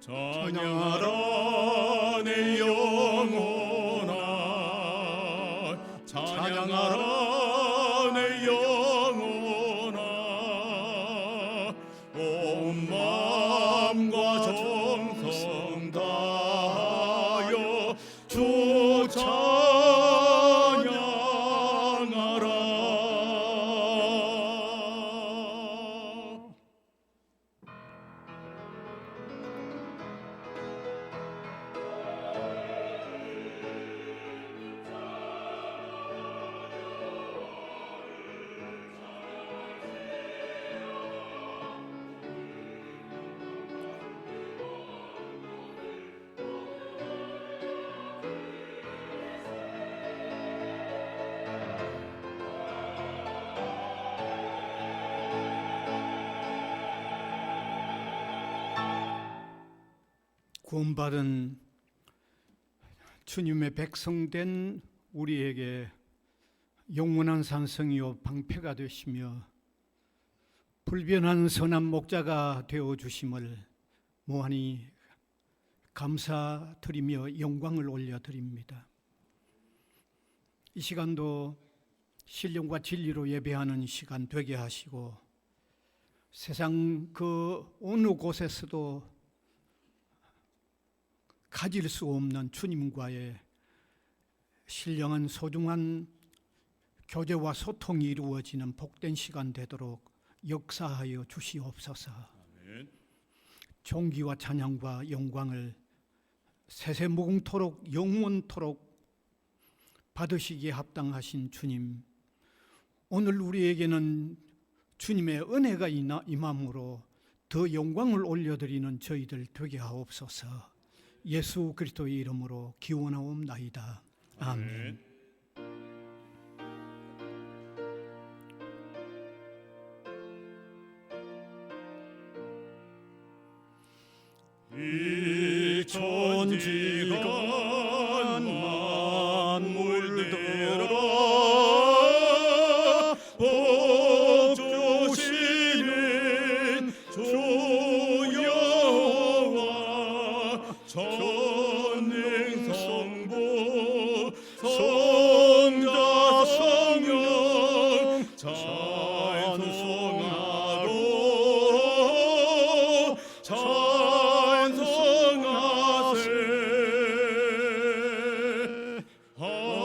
찬양하라 내 영혼아, 찬양하라 내 영혼아, 온 마음과 정성 다하여 주 찬양하라. 구원받은 주님의 백성된 우리에게 영원한 산성이요 방패가 되시며 불변한 선한 목자가 되어주심을 무한히 감사드리며 영광을 올려드립니다. 이 시간도 신령과 진리로 예배하는 시간 되게 하시고 세상 그 어느 곳에서도 가질 수 없는 주님과의 신령한 소중한 교제와 소통이 이루어지는 복된 시간 되도록 역사하여 주시옵소서. 아멘. 존귀와 찬양과 영광을 세세무궁토록 영원토록 받으시기에 합당하신 주님, 오늘 우리에게는 주님의 은혜가 임함으로 더 영광을 올려드리는 저희들 되게 하옵소서. 예수 그리스도의 이름으로 기원하옵나이다. 아멘. 이 천지가 만물들아 복 주시는 주 여호와 전능성부 성자 성령 찬송하고 찬송하세. 아멘.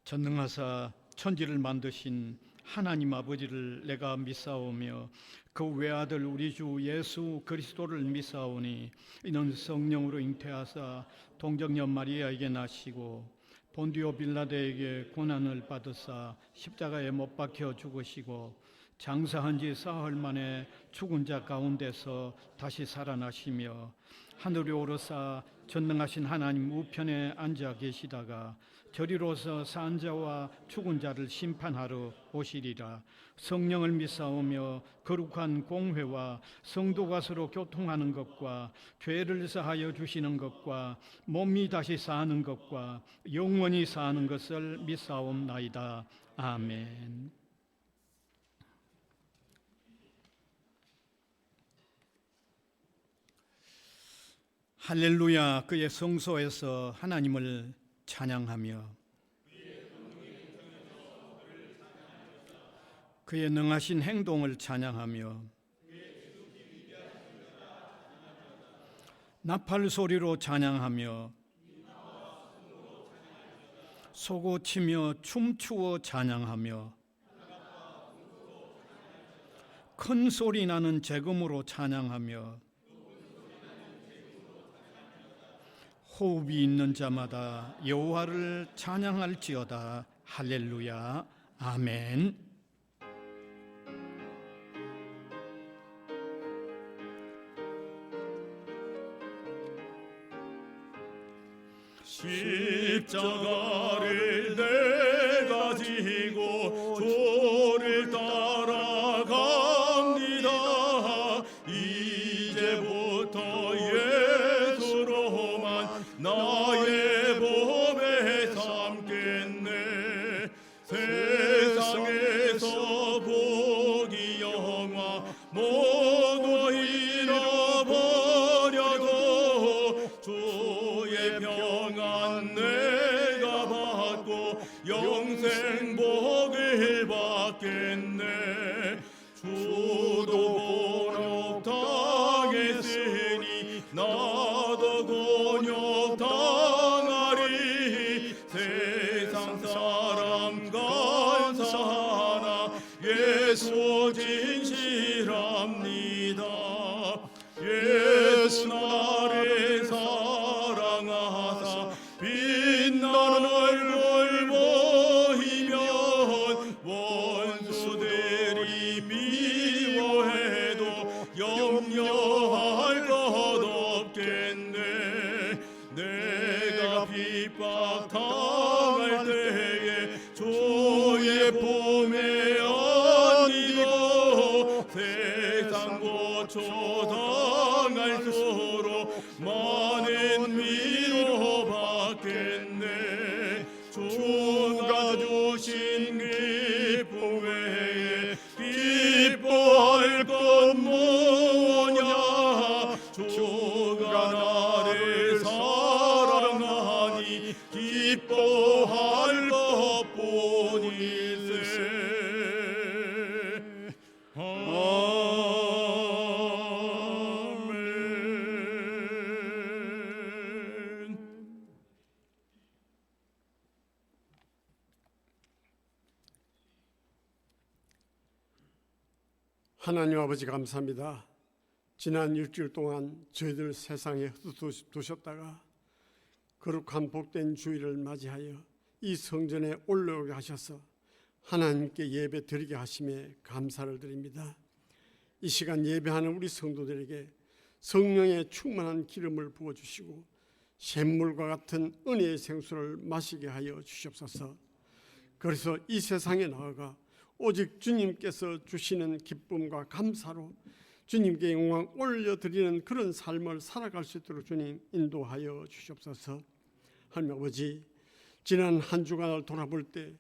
전능하사 천지를 만드신 하나님 아버지를 내가 믿사오며 그 외아들 우리 주 예수 그리스도를 믿사오니 이는 성령으로 잉태하사 동정녀 마리아에게 나시고 본디오 빌라도에게 고난을 받으사 십자가에 못 박혀 죽으시고 장사한 지 사흘 만에 죽은 자 가운데서 다시 살아나시며 하늘에 오르사 전능하신 하나님 우편에 앉아 계시다가 저리로서 산 자와 죽은 자를 심판하러 오시리라. 성령을 믿사오며 거룩한 공회와 성도가 서로 교통하는 것과 죄를 사하여 주시는 것과 몸이 다시 사는 것과 영원히 사는 것을 믿사옵나이다. 아멘. 할렐루야. 그의 성소에서 하나님을 찬양하며 그의 능하신 행동을 찬양하며 나팔 소리로 찬양하며 소고치며 춤추어 찬양하며 큰 소리 나는 재금으로 찬양하며 호흡이 있는 자마다 여호와를 찬양할지어다. 할렐루야. 아멘. 십자가를 내가 지고 주를 따라갑니다. 이제부터 예수로만 나의 몸에 삼겠네. 평안 내가 받고 영생 복을 받겠네. 주도 곤욕 당했으니 나도 곤욕 당하리. 세상 사람 간사하나 예수 진실합니다. 예수 나를 사랑하사 빛나는 얼굴 보이면 원수들이 미워해도 염려할 것 없겠네. 내가 핍박 당할 때에 주의 품에 안기고 세상 고초 당할수록 많은 위로 받겠네. 주가 주신 기쁨 외에 기뻐할 것 뭐냐. 주가 나를 사랑하니 기뻐할 것뿐일세. 아멘. 하나님 아버지 감사합니다. 지난 일주일 동안 저희들 세상에 흩어두셨다가 거룩한 복된 주일을 맞이하여 이 성전에 올라오게 하셔서 하나님께 예배 드리게 하심에 감사를 드립니다. 이 시간 예배하는 우리 성도들에게 성령의 충만한 기름을 부어주시고 샘물과 같은 은혜의 생수를 마시게 하여 주시옵소서. 그래서 이 세상에 나아가 오직 주님께서 주시는 기쁨과 감사로 주님께 영광 올려드리는 그런 삶을 살아갈 수 있도록 주님 인도하여 주시옵소서. 하나님 아버지, 지난 한 주간을 돌아볼 때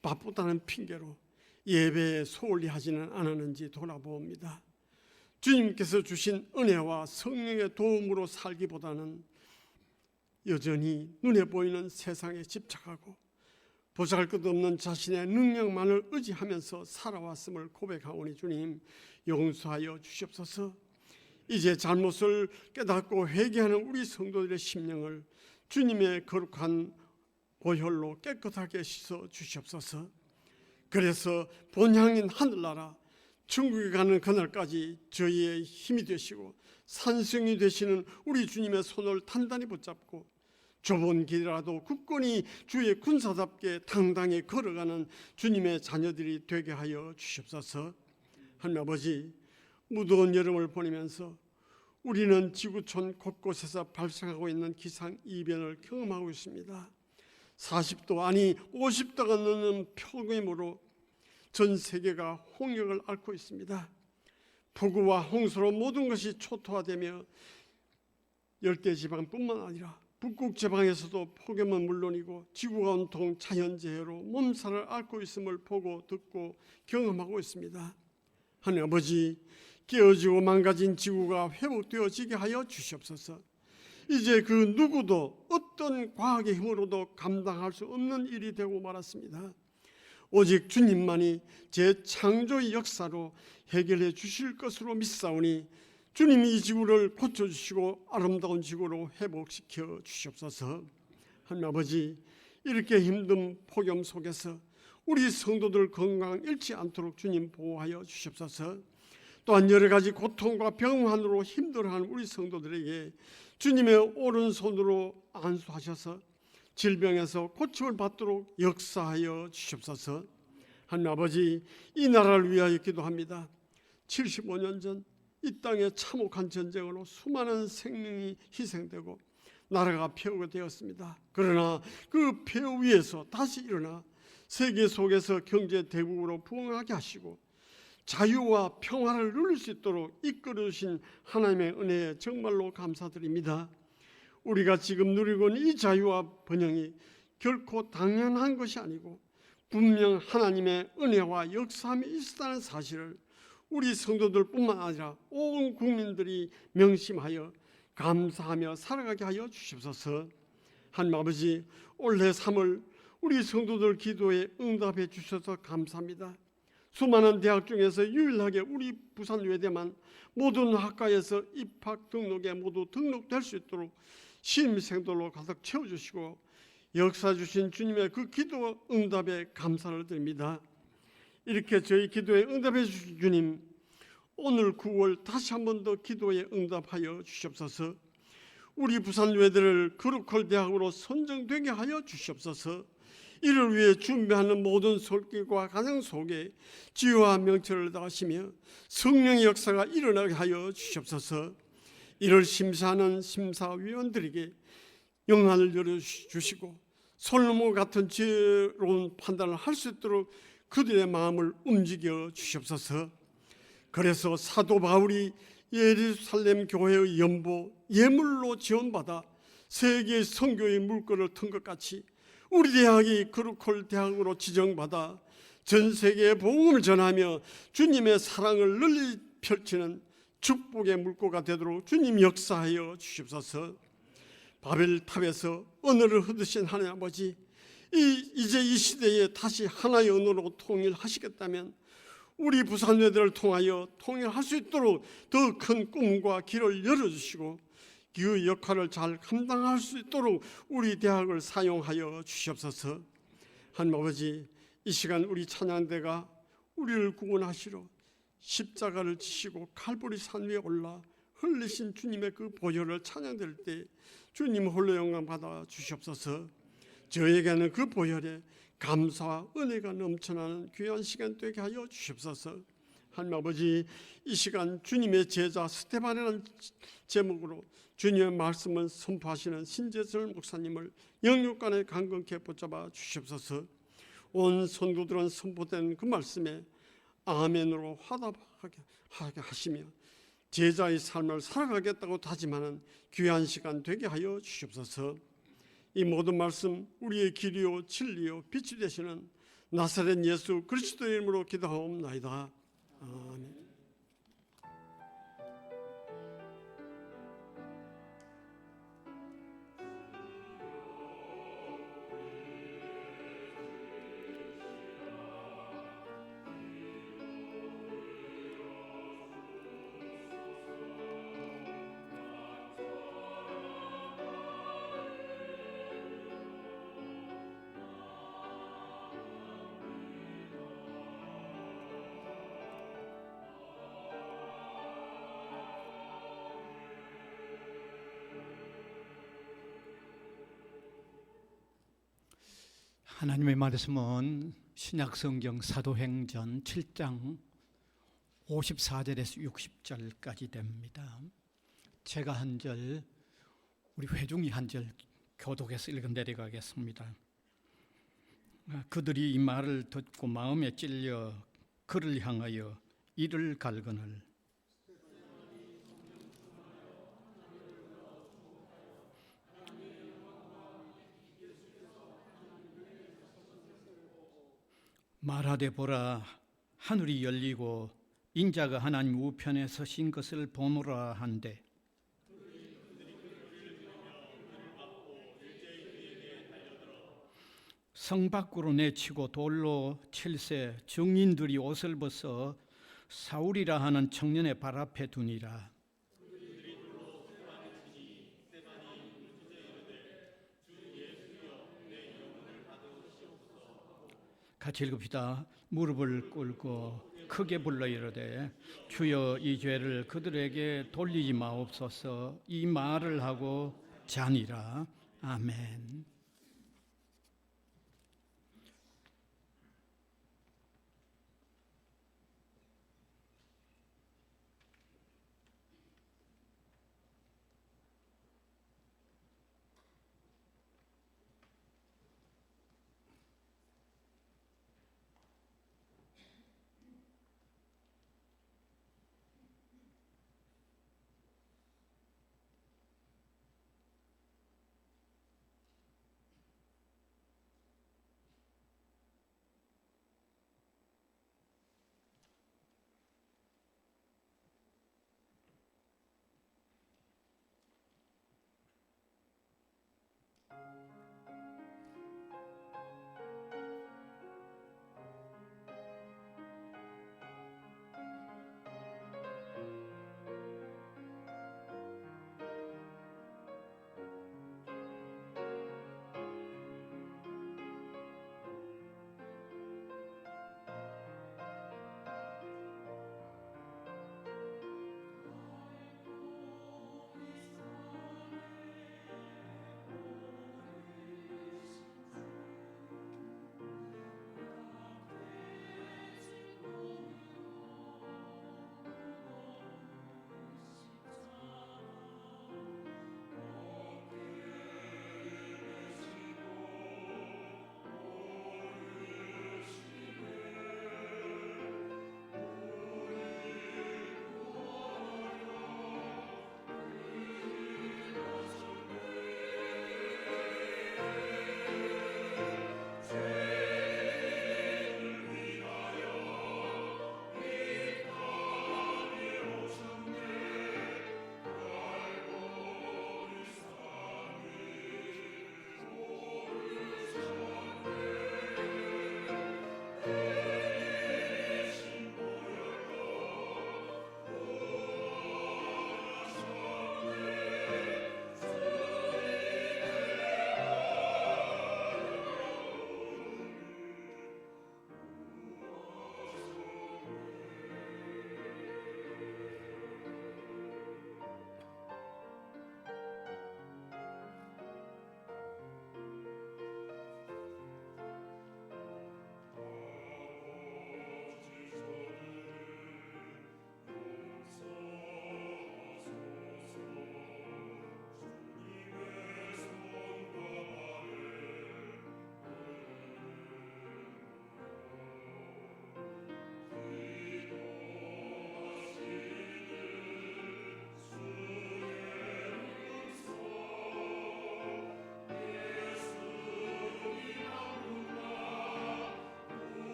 바쁘다는 핑계로 예배에 소홀히 하지는 않았는지 돌아봅니다. 주님께서 주신 은혜와 성령의 도움으로 살기보다는 여전히 눈에 보이는 세상에 집착하고 보잘것없는 자신의 능력만을 의지하면서 살아왔음을 고백하오니 주님 용서하여 주시옵소서. 이제 잘못을 깨닫고 회개하는 우리 성도들의 심령을 주님의 거룩한 보혈로 깨끗하게 씻어 주시옵소서. 그래서 본향인 하늘나라 천국에 가는 그날까지 저희의 힘이 되시고 산성이 되시는 우리 주님의 손을 단단히 붙잡고 좁은 길이라도 굳건히 주의 군사답게 당당히 걸어가는 주님의 자녀들이 되게 하여 주시옵소서. 하나님 아버지, 무더운 여름을 보내면서 우리는 지구촌 곳곳에서 발생하고 있는 기상이변을 경험하고 있습니다. 40도 아니 50도가 넘는 폭염으로 전 세계가 홍역을 앓고 있습니다. 폭우와 홍수로 모든 것이 초토화되며 열대지방뿐만 아니라 북극 지방에서도 폭염은 물론이고 지구가 온통 자연재해로 몸살을 앓고 있음을 보고 듣고 경험하고 있습니다. 하나님 아버지, 깨어지고 망가진 지구가 회복되어지게 하여 주시옵소서. 이제 그 누구도 어떤 과학의 힘으로도 감당할 수 없는 일이 되고 말았습니다. 오직 주님만이 재창조의 역사로 해결해 주실 것으로 믿사오니 주님이 이 지구를 고쳐주시고 아름다운 지구로 회복시켜 주시옵소서. 하나님 아버지, 이렇게 힘든 폭염 속에서 우리 성도들 건강 잃지 않도록 주님 보호하여 주시옵소서. 또한 여러 가지 고통과 병환으로 힘들어하는 우리 성도들에게 주님의 오른손으로 안수하셔서 질병에서 고침을 받도록 역사하여 주시옵소서. 하나님 아버지, 이 나라를 위하여 기도합니다. 75년 전 이 땅의 참혹한 전쟁으로 수많은 생명이 희생되고 나라가 폐허가 되었습니다. 그러나 그 폐허 위에서 다시 일어나 세계 속에서 경제 대국으로 부흥하게 하시고 자유와 평화를 누릴 수 있도록 이끌어 주신 하나님의 은혜에 정말로 감사드립니다. 우리가 지금 누리고 있는 이 자유와 번영이 결코 당연한 것이 아니고 분명 하나님의 은혜와 역사함이 있었다는 사실을 우리 성도들뿐만 아니라 온 국민들이 명심하여 감사하며 살아가게 하여 주시옵소서. 하나님 아버지, 올해 3월 우리 성도들 기도에 응답해 주셔서 감사합니다. 수많은 대학 중에서 유일하게 우리 부산 외대만 모든 학과에서 입학 등록에 모두 등록될 수 있도록 신입생들로 가득 채워주시고 역사 주신 주님의 그 기도 응답에 감사를 드립니다. 이렇게 저희 기도에 응답해 주신 주님, 오늘 9월 다시 한 번 더 기도에 응답하여 주시옵소서. 우리 부산 외대를 그룹컬 대학으로 선정되게 하여 주시옵소서. 이를 위해 준비하는 모든 손길과 가정 속에 지혜와 명철을 다하시며 성령의 역사가 일어나게 하여 주시옵소서. 이를 심사하는 심사위원들에게 영안을 열어주시고 솔로몬 같은 지혜로운 판단을 할 수 있도록 그들의 마음을 움직여 주시옵소서. 그래서 사도 바울이 예루살렘 교회의 연보 예물로 지원받아 세계 선교의 물꼬를 튼 것 같이 우리 대학이 그룹컬 대학으로 지정받아 전 세계에 복음을 전하며 주님의 사랑을 널리 펼치는 축복의 물꼬가 되도록 주님 역사하여 주시옵소서. 바벨탑에서 언어를 얻으신 하나님 아버지, 이제 이 시대에 다시 하나의 언어로 통일하시겠다면 우리 부산외대를 통하여 통일할 수 있도록 더 큰 꿈과 길을 열어주시고 그 역할을 잘 감당할 수 있도록 우리 대학을 사용하여 주시옵소서. 하나님 아버지, 이 시간 우리 찬양대가 우리를 구원하시러 십자가를 지시고 칼보리 산 위에 올라 흘리신 주님의 그 보혈을 찬양될 때 주님 홀로 영광 받아 주시옵소서. 저에게는 그 보혈에 감사와 은혜가 넘쳐나는 귀한 시간 되게 하여 주시옵소서. 하나님 아버지, 이 시간 주님의 제자 스테반이라는 제목으로 주님의 말씀을 선포하시는 신재설 목사님을 영육간에 강건케 붙잡아 주시옵소서. 온 성도들은 선포된 그 말씀에 아멘으로 화답하게 하시며 제자의 삶을 살아가겠다고 다짐하는 귀한 시간 되게 하여 주시옵소서. 이 모든 말씀 우리의 길이요 진리요 빛이 되시는 나사렛 예수 그리스도의 이름으로 기도하옵나이다. 아멘. 하나님의 말씀은 신약성경 사도행전 7장 54절에서 60절까지 됩니다. 제가 한 절, 우리 회중이 한 절 교독해서 읽어 내려가겠습니다. 그들이 이 말을 듣고 마음에 찔려 그를 향하여 이를 갈거늘 말하되 보라, 하늘이 열리고 인자가 하나님 우편에 서신 것을 보노라 한데 성 밖으로 내치고 돌로 칠세 증인들이 옷을 벗어 사울이라 하는 청년의 발 앞에 두니라. 같이 읽읍시다. 무릎을 꿇고 크게 불러 이르되 주여 이 죄를 그들에게 돌리지 마옵소서. 이 말을 하고 자니라. 아멘.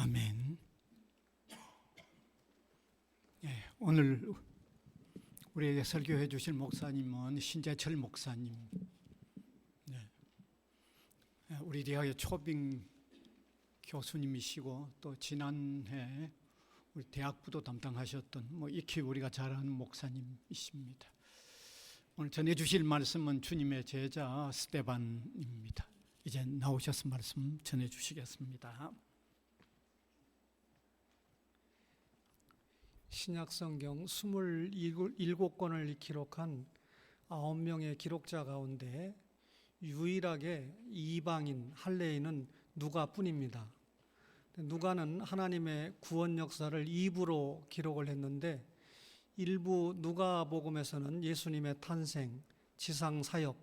아멘. 오늘 우리에게 설교해 주실 목사님은 신재철 목사님. 우리 대학의 초빙 교수님이시고 또 지난해 우리 대학부도 담당하셨던 익히 우리가 잘 아는 목사님이십니다. 오늘 전해 주실 말씀은 주님의 제자 스데반입니다. 이제 나오셔서 말씀 전해 주시겠습니다. 신약성경 27권을 기록한 9명의 기록자 가운데 유일하게 이방인 할례인은 누가뿐입니다. 누가는 하나님의 구원 역사를 2부로 기록을 했는데 일부 누가복음에서는 예수님의 탄생, 지상 사역,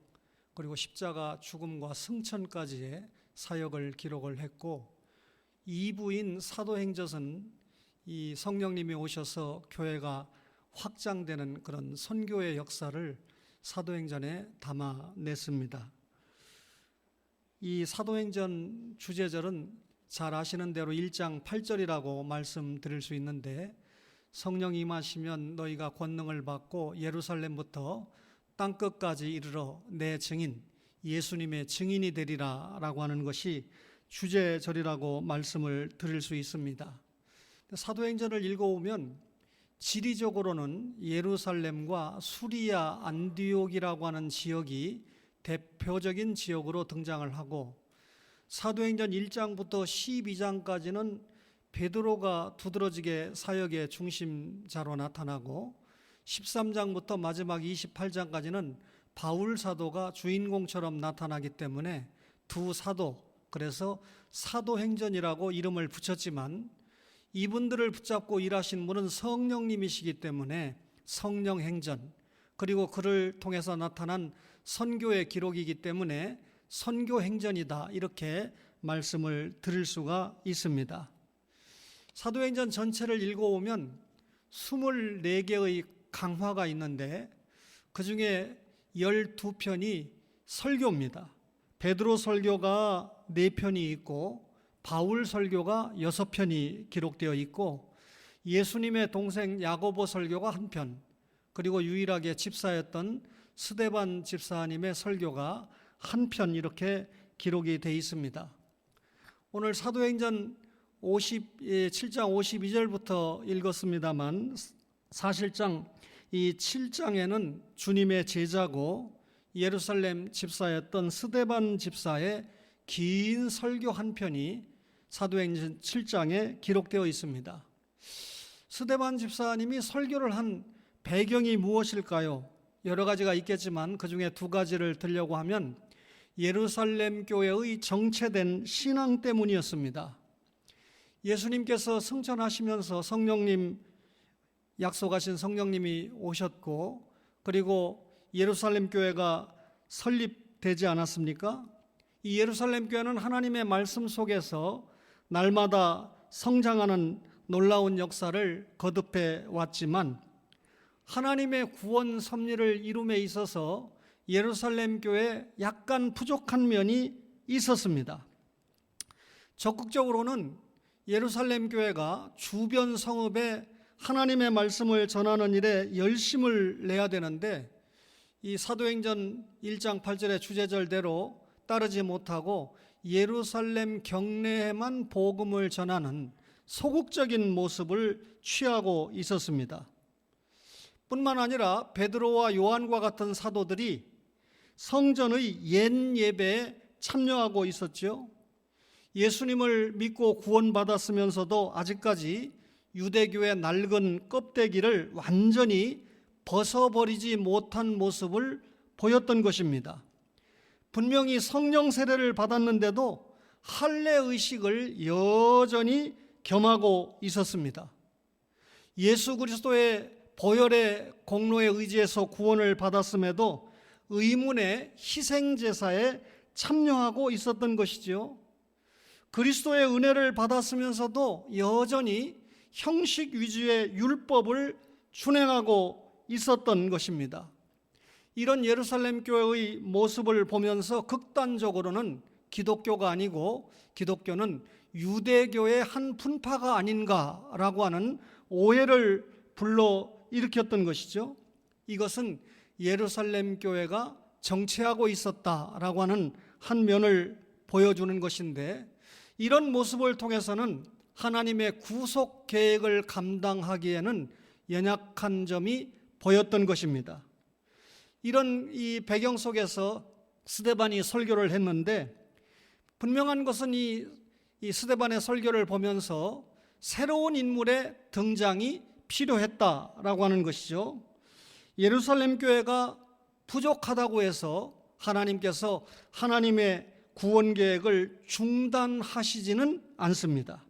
그리고 십자가 죽음과 승천까지의 사역을 기록을 했고 2부인 사도행전은 이 성령님이 오셔서 교회가 확장되는 그런 선교의 역사를 사도행전에 담아냈습니다. 이 사도행전 주제절은 잘 아시는 대로 1장 8절이라고 말씀드릴 수 있는데 성령이 임하시면 너희가 권능을 받고 예루살렘부터 땅끝까지 이르러 내 증인 예수님의 증인이 되리라 라고 하는 것이 주제절이라고 말씀을 드릴 수 있습니다. 사도행전을 읽어오면 지리적으로는 예루살렘과 수리아 안디옥이라고 하는 지역이 대표적인 지역으로 등장을 하고 사도행전 1장부터 12장까지는 베드로가 두드러지게 사역의 중심자로 나타나고 13장부터 마지막 28장까지는 바울 사도가 주인공처럼 나타나기 때문에 두 사도, 그래서 사도행전이라고 이름을 붙였지만 이분들을 붙잡고 일하신 분은 성령님이시기 때문에 성령행전, 그리고 그를 통해서 나타난 선교의 기록이기 때문에 선교행전이다 이렇게 말씀을 드릴 수가 있습니다. 사도행전 전체를 읽어오면 24개의 강화가 있는데 그 중에 12편이 설교입니다. 베드로 설교가 4편이 있고 바울 설교가 6편이 기록되어 있고 예수님의 동생 야고보 설교가 1편, 그리고 유일하게 집사였던 스데반 집사님의 설교가 1편 이렇게 기록이 되어 있습니다. 오늘 사도행전 7장 52절부터 읽었습니다만 사실상 이 7장에는 주님의 제자고 예루살렘 집사였던 스데반 집사의 긴 설교 1편이 사도행전 7장에 기록되어 있습니다. 스데반 집사님이 설교를 한 배경이 무엇일까요? 여러 가지가 있겠지만 그 중에 2가지를 들려고 하면 예루살렘 교회의 정체된 신앙 때문이었습니다. 예수님께서 승천하시면서 성령님, 약속하신 성령님이 오셨고 그리고 예루살렘 교회가 설립되지 않았습니까? 이 예루살렘 교회는 하나님의 말씀 속에서 날마다 성장하는 놀라운 역사를 거듭해 왔지만 하나님의 구원 섭리를 이룸에 있어서 예루살렘 교회에 약간 부족한 면이 있었습니다. 적극적으로는 예루살렘 교회가 주변 성읍에 하나님의 말씀을 전하는 일에 열심을 내야 되는데 이 사도행전 1장 8절의 주제절대로 따르지 못하고 예루살렘 경내에만 복음을 전하는 소극적인 모습을 취하고 있었습니다. 뿐만 아니라 베드로와 요한과 같은 사도들이 성전의 옛 예배에 참여하고 있었죠. 예수님을 믿고 구원받았으면서도 아직까지 유대교의 낡은 껍데기를 완전히 벗어버리지 못한 모습을 보였던 것입니다. 분명히 성령 세례를 받았는데도 할례 의식을 여전히 겸하고 있었습니다. 예수 그리스도의 보혈의 공로에 의지해서 구원을 받았음에도 의문의 희생제사에 참여하고 있었던 것이지요. 그리스도의 은혜를 받았으면서도 여전히 형식 위주의 율법을 준행하고 있었던 것입니다. 이런 예루살렘 교회의 모습을 보면서 극단적으로는 기독교가 아니고 기독교는 유대교의 한 분파가 아닌가라고 하는 오해를 불러일으켰던 것이죠. 이것은 예루살렘 교회가 정체하고 있었다라고 하는 한 면을 보여주는 것인데, 이런 모습을 통해서는 하나님의 구속 계획을 감당하기에는 연약한 점이 보였던 것입니다. 이런 이 배경 속에서 스데반이 설교를 했는데, 분명한 것은 이 스데반의 설교를 보면서 새로운 인물의 등장이 필요했다라고 하는 것이죠. 예루살렘 교회가 부족하다고 해서 하나님께서 하나님의 구원 계획을 중단하시지는 않습니다.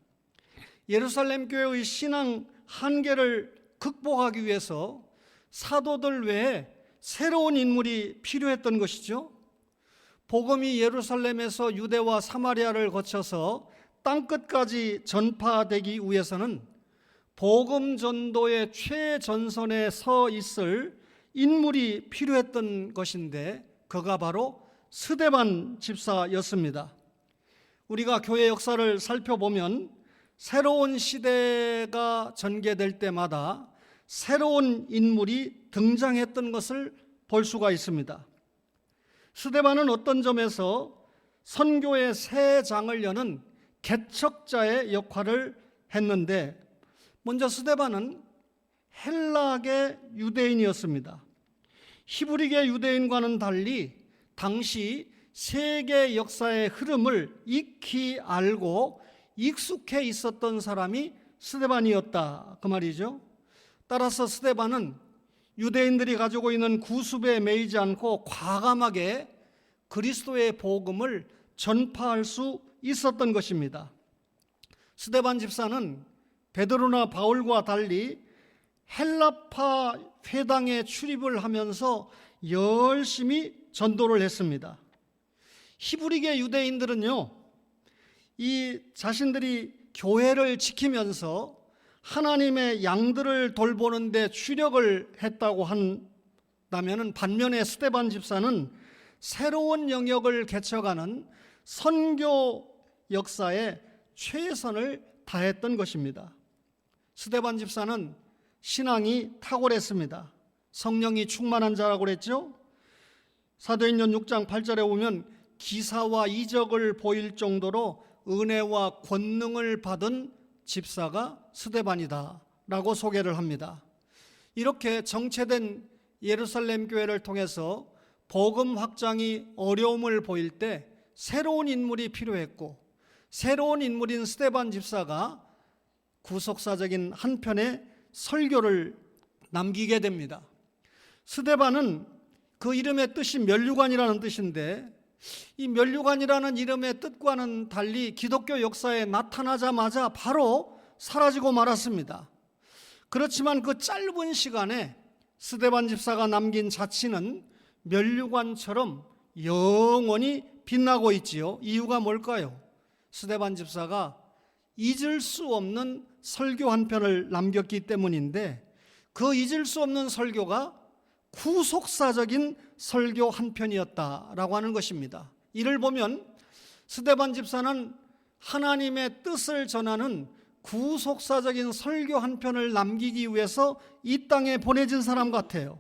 예루살렘 교회의 신앙 한계를 극복하기 위해서 사도들 외에 새로운 인물이 필요했던 것이죠. 복음이 예루살렘에서 유대와 사마리아를 거쳐서 땅끝까지 전파되기 위해서는 복음 전도의 최전선에 서 있을 인물이 필요했던 것인데, 그가 바로 스데반 집사였습니다. 우리가 교회 역사를 살펴보면 새로운 시대가 전개될 때마다 새로운 인물이 등장했던 것을 볼 수가 있습니다. 스데반은 어떤 점에서 선교의 새 장을 여는 개척자의 역할을 했는데, 먼저 스데반은 헬라계 유대인이었습니다. 히브리계 유대인과는 달리 당시 세계 역사의 흐름을 익히 알고 익숙해 있었던 사람이 스데반이었다, 그 말이죠. 따라서 스데반은 유대인들이 가지고 있는 구습에 매이지 않고 과감하게 그리스도의 복음을 전파할 수 있었던 것입니다. 스데반 집사는 베드로나 바울과 달리 헬라파 회당에 출입을 하면서 열심히 전도를 했습니다. 히브리계 유대인들은요, 이 자신들이 교회를 지키면서 하나님의 양들을 돌보는 데 주력을 했다고 한다면, 반면에 스데반 집사는 새로운 영역을 개척하는 선교 역사에 최선을 다했던 것입니다. 스데반 집사는 신앙이 탁월했습니다. 성령이 충만한 자라고 그랬죠. 사도행전 6장 8절에 보면 기사와 이적을 보일 정도로 은혜와 권능을 받은 집사가 스데반이다 라고 소개를 합니다. 이렇게 정체된 예루살렘 교회를 통해서 복음 확장이 어려움을 보일 때 새로운 인물이 필요했고, 새로운 인물인 스데반 집사가 구속사적인 한 편의 설교를 남기게 됩니다. 스데반은 그 이름의 뜻이 면류관이라는 뜻인데, 이 면류관이라는 이름의 뜻과는 달리 기독교 역사에 나타나자마자 바로 사라지고 말았습니다. 그렇지만 그 짧은 시간에 스데반 집사가 남긴 자취는 면류관처럼 영원히 빛나고 있지요. 이유가 뭘까요? 스데반 집사가 잊을 수 없는 설교 한 편을 남겼기 때문인데, 그 잊을 수 없는 설교가 구속사적인 설교 한 편이었다라고 하는 것입니다. 이를 보면 스데반 집사는 하나님의 뜻을 전하는 구속사적인 설교 한 편을 남기기 위해서 이 땅에 보내진 사람 같아요.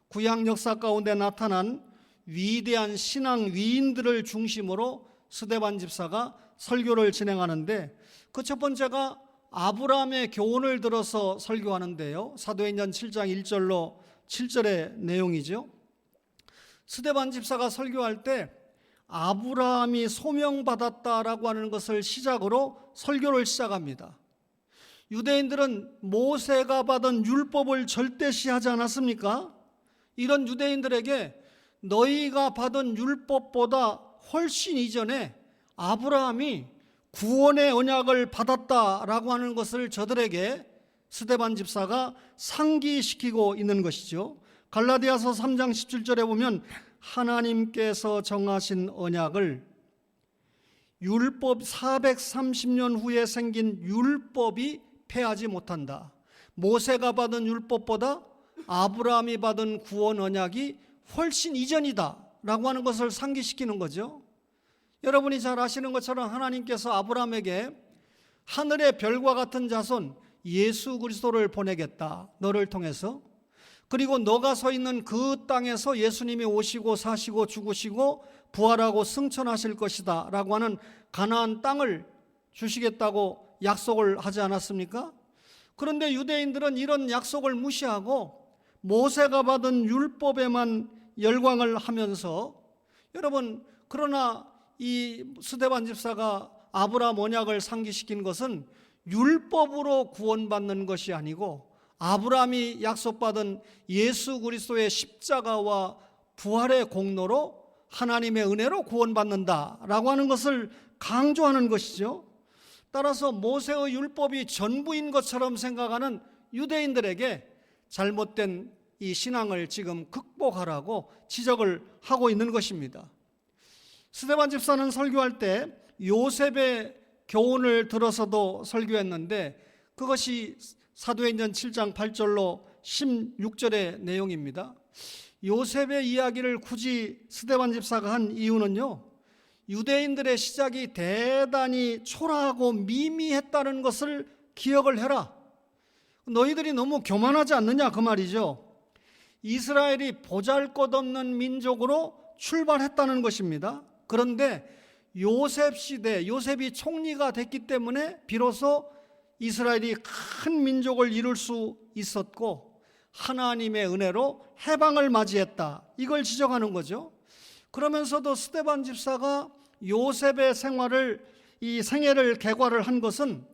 구약 역사 가운데 나타난 위대한 신앙 위인들을 중심으로 스데반 집사가 설교를 진행하는데, 그 첫 번째가 아브라함의 교훈을 들어서 설교하는데요. 사도행전 7장 1절로 7절의 내용이죠. 스데반 집사가 설교할 때 아브라함이 소명받았다라고 하는 것을 시작으로 설교를 시작합니다. 유대인들은 모세가 받은 율법을 절대시하지 않았습니까? 이런 유대인들에게 너희가 받은 율법보다 훨씬 이전에 아브라함이 구원의 언약을 받았다라고 하는 것을 저들에게 스데반 집사가 상기시키고 있는 것이죠. 갈라디아서 3장 17절에 보면 하나님께서 정하신 언약을 율법 430년 후에 생긴 율법이 패하지 못한다. 모세가 받은 율법보다 아브라함이 받은 구원 언약이 훨씬 이전이다 라고 하는 것을 상기시키는 거죠. 여러분이 잘 아시는 것처럼 하나님께서 아브라함에게 하늘의 별과 같은 자손 예수 그리스도를 보내겠다, 너를 통해서. 그리고 너가 서 있는 그 땅에서 예수님이 오시고 사시고 죽으시고 부활하고 승천하실 것이다 라고 하는 가나안 땅을 주시겠다고 약속을 하지 않았습니까? 그런데 유대인들은 이런 약속을 무시하고 모세가 받은 율법에만 열광을 하면서, 여러분, 그러나 이 스데반 집사가 아브라함 언약을 상기시킨 것은 율법으로 구원받는 것이 아니고 아브라함이 약속받은 예수 그리스도의 십자가와 부활의 공로로 하나님의 은혜로 구원받는다라고 하는 것을 강조하는 것이죠. 따라서 모세의 율법이 전부인 것처럼 생각하는 유대인들에게 잘못된 이 신앙을 지금 극복하라고 지적을 하고 있는 것입니다. 스데반 집사는 설교할 때 요셉의 교훈을 들어서도 설교했는데, 그것이 사도행전 7장 8절로 16절의 내용입니다. 요셉의 이야기를 굳이 스데반 집사가 한 이유는요, 유대인들의 시작이 대단히 초라하고 미미했다는 것을 기억을 해라. 너희들이 너무 교만하지 않느냐 그 말이죠. 이스라엘이 보잘것없는 민족으로 출발했다는 것입니다. 그런데 요셉 시대, 요셉이 총리가 됐기 때문에 비로소 이스라엘이 큰 민족을 이룰 수 있었고 하나님의 은혜로 해방을 맞이했다, 이걸 지적하는 거죠. 그러면서도 스데반 집사가 요셉의 이 생애를 개괄을 한 것은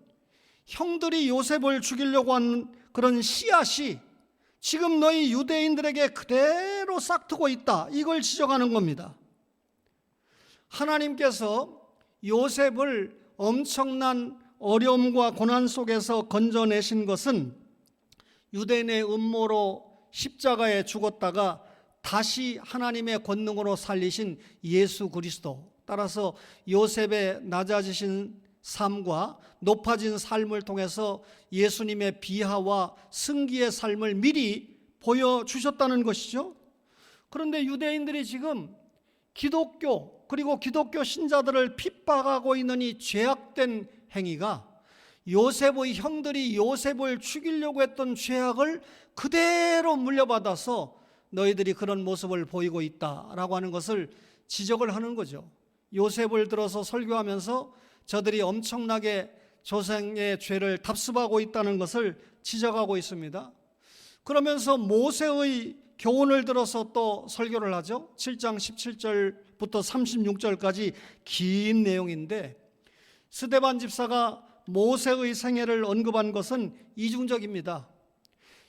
형들이 요셉을 죽이려고 하는 그런 씨앗이 지금 너희 유대인들에게 그대로 싹트고 있다, 이걸 지적하는 겁니다. 하나님께서 요셉을 엄청난 어려움과 고난 속에서 건져내신 것은 유대인의 음모로 십자가에 죽었다가 다시 하나님의 권능으로 살리신 예수 그리스도, 따라서 요셉의 낮아지신 삶과 높아진 삶을 통해서 예수님의 비하와 승기의 삶을 미리 보여주셨다는 것이죠. 그런데 유대인들이 지금 기독교, 그리고 기독교 신자들을 핍박하고 있는 이 죄악된 행위가 요셉의 형들이 요셉을 죽이려고 했던 죄악을 그대로 물려받아서 너희들이 그런 모습을 보이고 있다라고 하는 것을 지적을 하는 거죠. 요셉을 들어서 설교하면서 저들이 엄청나게 조상의 죄를 답습하고 있다는 것을 지적하고 있습니다. 그러면서 모세의 교훈을 들어서 또 설교를 하죠. 7장 17절부터 36절까지 긴 내용인데, 스데반 집사가 모세의 생애를 언급한 것은 이중적입니다.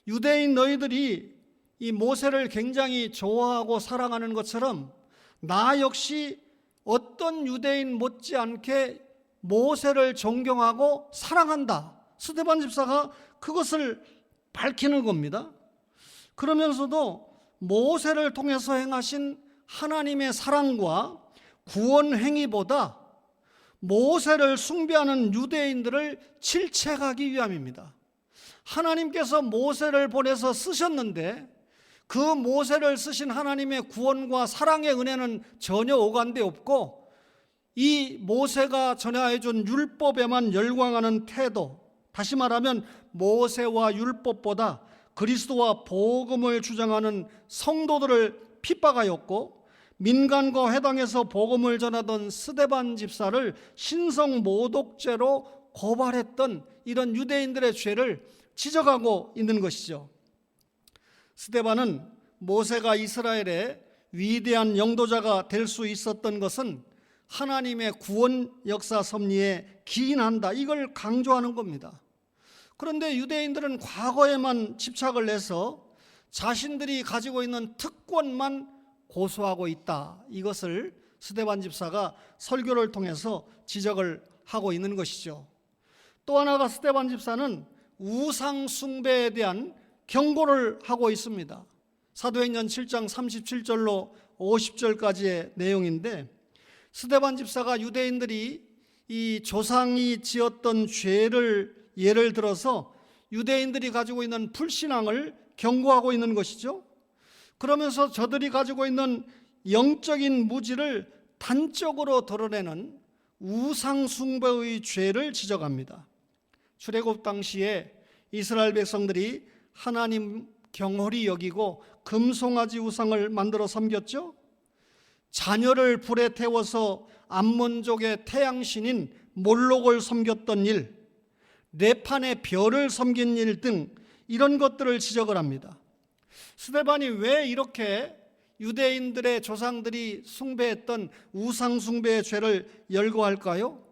유대인 너희들이 이 모세를 굉장히 좋아하고 사랑하는 것처럼 나 역시 어떤 유대인 못지않게 모세를 존경하고 사랑한다, 스데반 집사가 그것을 밝히는 겁니다. 그러면서도 모세를 통해서 행하신 하나님의 사랑과 구원 행위보다 모세를 숭배하는 유대인들을 질책하기 위함입니다. 하나님께서 모세를 보내서 쓰셨는데 그 모세를 쓰신 하나님의 구원과 사랑의 은혜는 전혀 오간데 없고, 이 모세가 전하여 준 율법에만 열광하는 태도, 다시 말하면 모세와 율법보다 그리스도와 복음을 주장하는 성도들을 핍박하였고, 민간과 회당에서 복음을 전하던 스데반 집사를 신성 모독죄로 고발했던 이런 유대인들의 죄를 지적하고 있는 것이죠. 스데반은 모세가 이스라엘의 위대한 영도자가 될 수 있었던 것은 하나님의 구원 역사 섭리에 기인한다, 이걸 강조하는 겁니다. 그런데 유대인들은 과거에만 집착을 해서 자신들이 가지고 있는 특권만 고수하고 있다, 이것을 스데반 집사가 설교를 통해서 지적을 하고 있는 것이죠. 또 하나가 스데반 집사는 우상 숭배에 대한 경고를 하고 있습니다. 사도행전 7장 37절로 50절까지의 내용인데, 스데반 집사가 유대인들이 이 조상이 지었던 죄를 예를 들어서 유대인들이 가지고 있는 불신앙을 경고하고 있는 것이죠. 그러면서 저들이 가지고 있는 영적인 무지를 단적으로 드러내는 우상숭배의 죄를 지적합니다. 출애굽 당시에 이스라엘 백성들이 하나님 경홀히 여기고 금송아지 우상을 만들어 섬겼죠. 자녀를 불에 태워서 암몬족의 태양신인 몰록을 섬겼던 일, 레판의 별을 섬긴 일 등 이런 것들을 지적을 합니다. 스데반이 왜 이렇게 유대인들의 조상들이 숭배했던 우상 숭배의 죄를 열거할까요?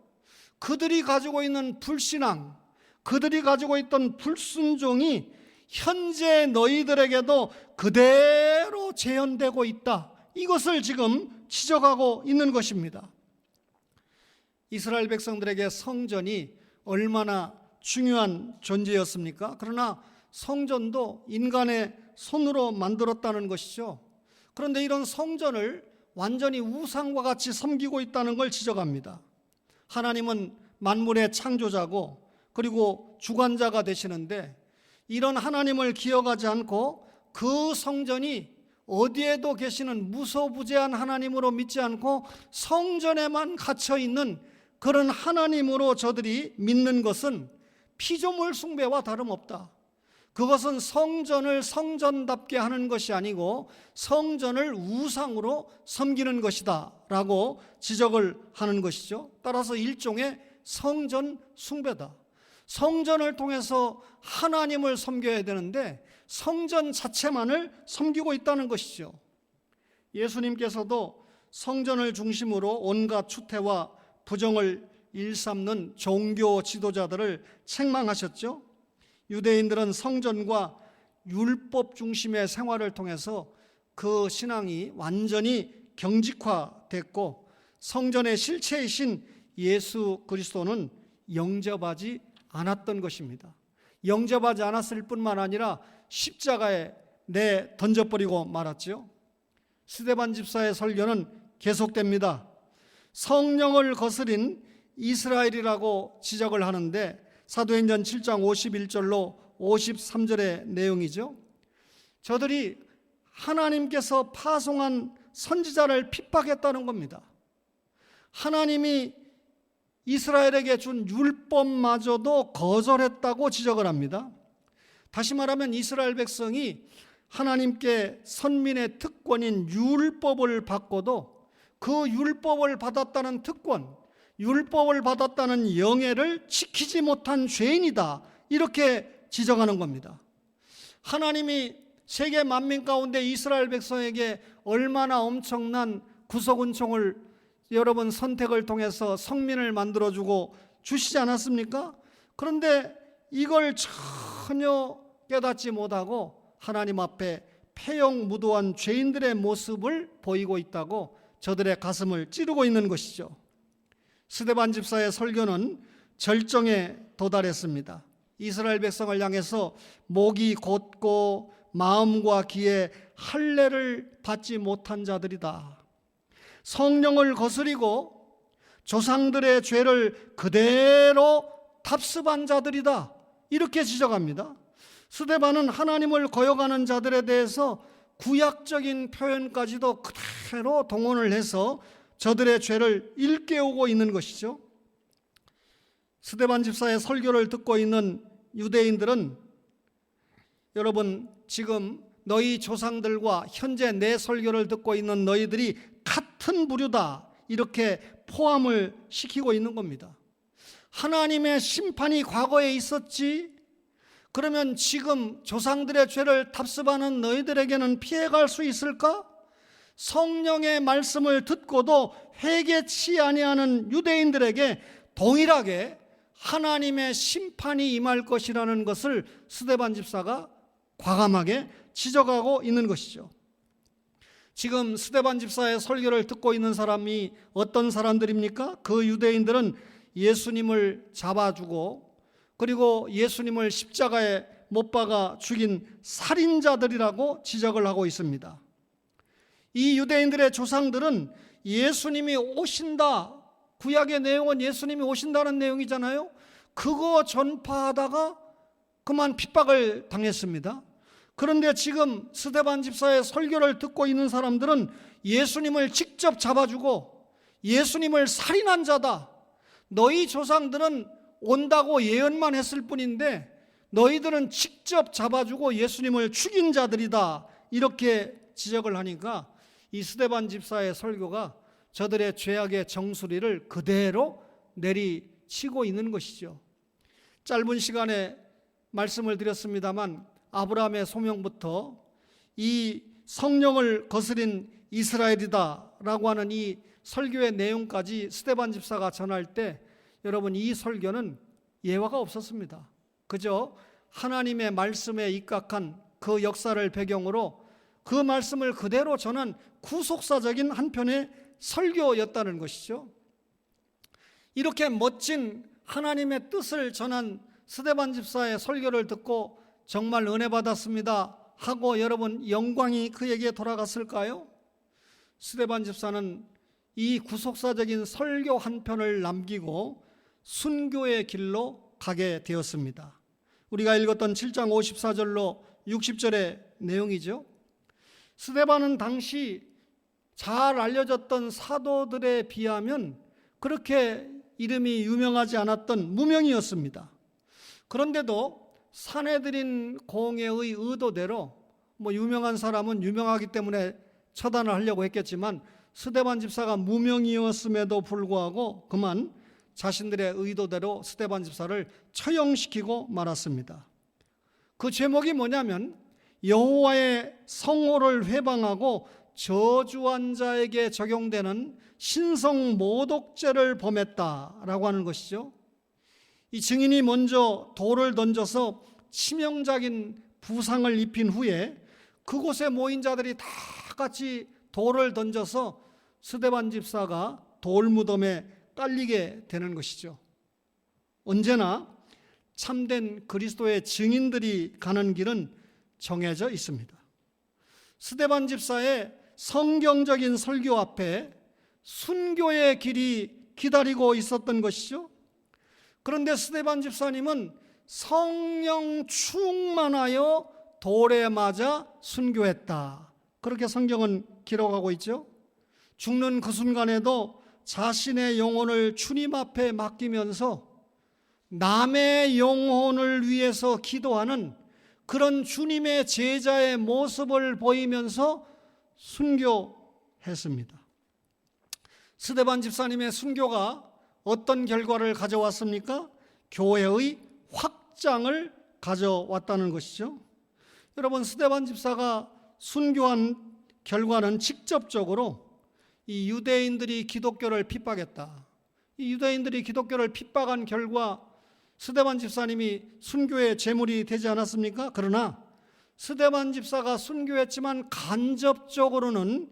그들이 가지고 있는 불신앙, 그들이 가지고 있던 불순종이 현재 너희들에게도 그대로 재현되고 있다. 이것을 지금 지적하고 있는 것입니다. 이스라엘 백성들에게 성전이 얼마나 중요한 존재였습니까? 그러나 성전도 인간의 손으로 만들었다는 것이죠. 그런데 이런 성전을 완전히 우상과 같이 섬기고 있다는 걸 지적합니다. 하나님은 만물의 창조자고 그리고 주관자가 되시는데 이런 하나님을 기억하지 않고 그 성전이 어디에도 계시는 무소부재한 하나님으로 믿지 않고 성전에만 갇혀 있는 그런 하나님으로 저들이 믿는 것은 피조물 숭배와 다름없다. 그것은 성전을 성전답게 하는 것이 아니고 성전을 우상으로 섬기는 것이다 라고 지적을 하는 것이죠. 따라서 일종의 성전 숭배다. 성전을 통해서 하나님을 섬겨야 되는데 성전 자체만을 섬기고 있다는 것이죠. 예수님께서도 성전을 중심으로 온갖 추태와 부정을 일삼는 종교 지도자들을 책망하셨죠. 유대인들은 성전과 율법 중심의 생활을 통해서 그 신앙이 완전히 경직화됐고 성전의 실체이신 예수 그리스도는 영접하지 않았던 것입니다. 영접하지 않았을 뿐만 아니라 십자가에 던져버리고 말았죠. 스데반 집사의 설교는 계속됩니다. 성령을 거스린 이스라엘이라고 지적을 하는데 사도행전 7장 51절로 53절의 내용이죠. 저들이 하나님께서 파송한 선지자를 핍박했다는 겁니다. 하나님이 이스라엘에게 준 율법마저도 거절했다고 지적을 합니다. 다시 말하면 이스라엘 백성이 하나님께 선민의 특권인 율법을 받고도 그 율법을 받았다는 특권, 율법을 받았다는 영예를 지키지 못한 죄인이다. 이렇게 지적하는 겁니다. 하나님이 세계 만민 가운데 이스라엘 백성에게 얼마나 엄청난 구속은총을 여러분 선택을 통해서 성민을 만들어주고 주시지 않았습니까? 그런데 이걸 전혀 깨닫지 못하고 하나님 앞에 폐영무도한 죄인들의 모습을 보이고 있다고 저들의 가슴을 찌르고 있는 것이죠. 스데반 집사의 설교는 절정에 도달했습니다. 이스라엘 백성을 향해서 목이 곧고 마음과 귀에 할례를 받지 못한 자들이다. 성령을 거스리고 조상들의 죄를 그대로 답습한 자들이다. 이렇게 지적합니다. 스데반은 하나님을 거역하는 자들에 대해서 구약적인 표현까지도 그대로 동원을 해서 저들의 죄를 일깨우고 있는 것이죠. 스데반 집사의 설교를 듣고 있는 유대인들은 여러분 지금 너희 조상들과 현재 내 설교를 듣고 있는 너희들이 같은 부류다 이렇게 포함을 시키고 있는 겁니다. 하나님의 심판이 과거에 있었지 그러면 지금 조상들의 죄를 답습하는 너희들에게는 피해갈 수 있을까? 성령의 말씀을 듣고도 회개치 아니하는 유대인들에게 동일하게 하나님의 심판이 임할 것이라는 것을 스데반 집사가 과감하게 지적하고 있는 것이죠. 지금 스데반 집사의 설교를 듣고 있는 사람이 어떤 사람들입니까? 그 유대인들은 예수님을 잡아주고 그리고 예수님을 십자가에 못 박아 죽인 살인자들이라고 지적을 하고 있습니다. 이 유대인들의 조상들은 예수님이 오신다. 구약의 내용은 예수님이 오신다는 내용이잖아요. 그거 전파하다가 그만 핍박을 당했습니다. 그런데 지금 스데반 집사의 설교를 듣고 있는 사람들은 예수님을 직접 잡아주고 예수님을 살인한 자다. 너희 조상들은 온다고 예언만 했을 뿐인데 너희들은 직접 잡아주고 예수님을 죽인 자들이다. 이렇게 지적을 하니까 이 스데반 집사의 설교가 저들의 죄악의 정수리를 그대로 내리치고 있는 것이죠. 짧은 시간에 말씀을 드렸습니다만 아브라함의 소명부터 이 성령을 거스린 이스라엘이다라고 하는 이 설교의 내용까지 스데반 집사가 전할 때 여러분 이 설교는 예화가 없었습니다. 그저 하나님의 말씀에 입각한 그 역사를 배경으로 그 말씀을 그대로 전한 구속사적인 한 편의 설교였다는 것이죠. 이렇게 멋진 하나님의 뜻을 전한 스데반 집사의 설교를 듣고 정말 은혜 받았습니다 하고 여러분 영광이 그에게 돌아갔을까요? 스데반 집사는 이 구속사적인 설교 한 편을 남기고 순교의 길로 가게 되었습니다. 우리가 읽었던 7장 54절로 60절의 내용이죠. 스데반은 당시 잘 알려졌던 사도들에 비하면 그렇게 이름이 유명하지 않았던 무명이었습니다. 그런데도 사내들인 공회의 의도대로 유명한 사람은 유명하기 때문에 처단을 하려고 했겠지만 스데반 집사가 무명이었음에도 불구하고 그만 자신들의 의도대로 스데반 집사를 처형시키고 말았습니다. 그 제목이 뭐냐면 여호와의 성호를 회방하고 저주한 자에게 적용되는 신성 모독죄를 범했다라고 하는 것이죠. 이 증인이 먼저 돌을 던져서 치명적인 부상을 입힌 후에 그곳에 모인 자들이 다 같이 돌을 던져서 스데반 집사가 돌무덤에 깔리게 되는 것이죠. 언제나 참된 그리스도의 증인들이 가는 길은 정해져 있습니다. 스데반 집사의 성경적인 설교 앞에 순교의 길이 기다리고 있었던 것이죠. 그런데 스데반 집사님은 성령 충만하여 돌에 맞아 순교했다. 그렇게 성경은 기록하고 있죠. 죽는 그 순간에도 자신의 영혼을 주님 앞에 맡기면서 남의 영혼을 위해서 기도하는 그런 주님의 제자의 모습을 보이면서 순교했습니다. 스데반 집사님의 순교가 어떤 결과를 가져왔습니까? 교회의 확장을 가져왔다는 것이죠. 여러분, 스데반 집사가 순교한 결과는 직접적으로 이 유대인들이 기독교를 핍박했다. 이 유대인들이 기독교를 핍박한 결과 스데반 집사님이 순교의 제물이 되지 않았습니까? 그러나 스데반 집사가 순교했지만 간접적으로는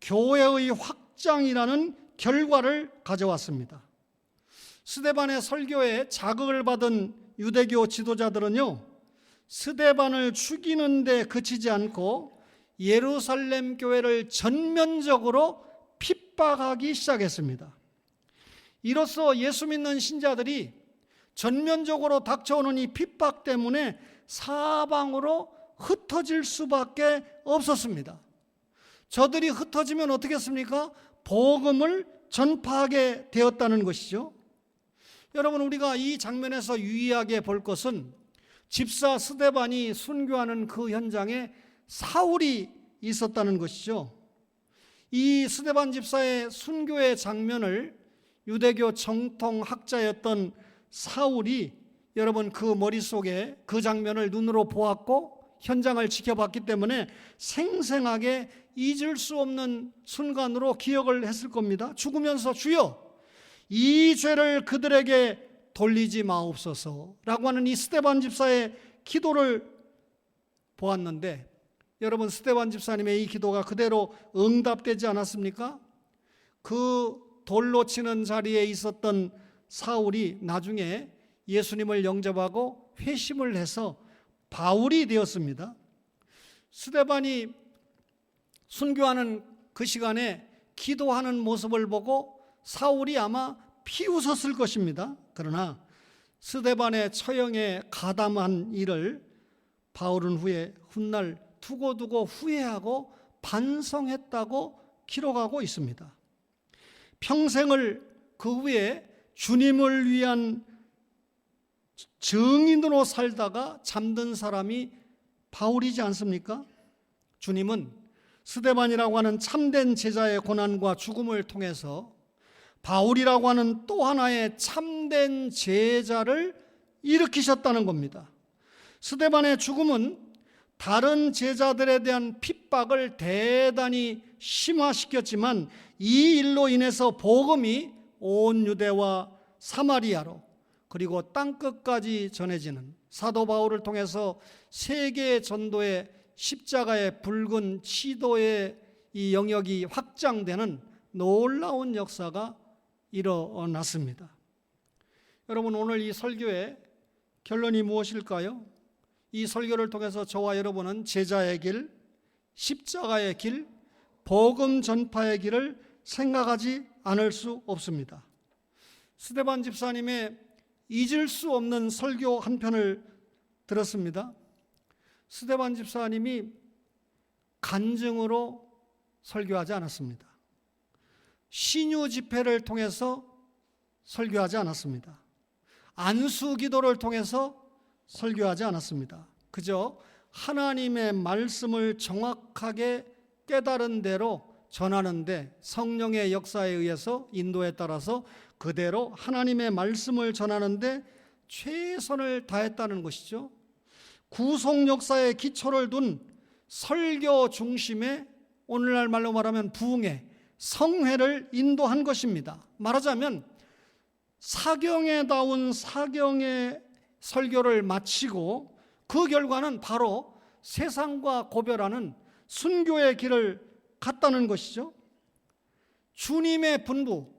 교회의 확장이라는 결과를 가져왔습니다. 스데반의 설교에 자극을 받은 유대교 지도자들은요, 스데반을 죽이는 데 그치지 않고 예루살렘 교회를 전면적으로 핍박하기 시작했습니다. 이로써 예수 믿는 신자들이 전면적으로 닥쳐오는 이 핍박 때문에 사방으로 흩어질 수밖에 없었습니다. 저들이 흩어지면 어떻게 했습니까? 복음을 전파하게 되었다는 것이죠. 여러분, 우리가 이 장면에서 유의하게 볼 것은 집사 스데반이 순교하는 그 현장에 사울이 있었다는 것이죠. 이 스데반 집사의 순교의 장면을 유대교 정통학자였던 사울이 여러분 그 머릿속에 그 장면을 눈으로 보았고 현장을 지켜봤기 때문에 생생하게 잊을 수 없는 순간으로 기억을 했을 겁니다. 죽으면서 주여 이 죄를 그들에게 돌리지 마옵소서라고 하는 이 스데반 집사의 기도를 보았는데 여러분, 스데반 집사님의 이 기도가 그대로 응답되지 않았습니까? 그 돌로 치는 자리에 있었던 사울이 나중에 예수님을 영접하고 회심을 해서 바울이 되었습니다. 스데반이 순교하는 그 시간에 기도하는 모습을 보고 사울이 아마 비웃었을 것입니다. 그러나 스데반의 처형에 가담한 일을 바울은 후에 훗날 두고두고 후회하고 반성했다고 기록하고 있습니다. 평생을 그 후에 주님을 위한 증인으로 살다가 잠든 사람이 바울이지 않습니까? 주님은 스데반이라고 하는 참된 제자의 고난과 죽음을 통해서 바울이라고 하는 또 하나의 참된 제자를 일으키셨다는 겁니다. 스데반의 죽음은 다른 제자들에 대한 핍박을 대단히 심화시켰지만 이 일로 인해서 복음이 온 유대와 사마리아로 그리고 땅끝까지 전해지는, 사도 바울을 통해서 세계 전도의 십자가의 붉은 치도의 이 영역이 확장되는 놀라운 역사가 일어났습니다. 여러분, 오늘 이 설교의 결론이 무엇일까요? 이 설교를 통해서 저와 여러분은 제자의 길, 십자가의 길, 복음 전파의 길을 생각하지 않을 수 없습니다. 스데반 집사님의 잊을 수 없는 설교 한 편을 들었습니다. 스데반 집사님이 간증으로 설교하지 않았습니다. 신유 집회를 통해서 설교하지 않았습니다. 안수 기도를 통해서 설교하지 않았습니다. 그저 하나님의 말씀을 정확하게 깨달은 대로 전하는데, 성령의 역사에 의해서 인도에 따라서 그대로 하나님의 말씀을 전하는데 최선을 다했다는 것이죠. 구속 역사의 기초를 둔 설교 중심의, 오늘날 말로 말하면 부흥회, 성회를 인도한 것입니다. 말하자면 사경에다운 사경의 설교를 마치고 그 결과는 바로 세상과 고별하는 순교의 길을 갔다는 것이죠. 주님의 분부,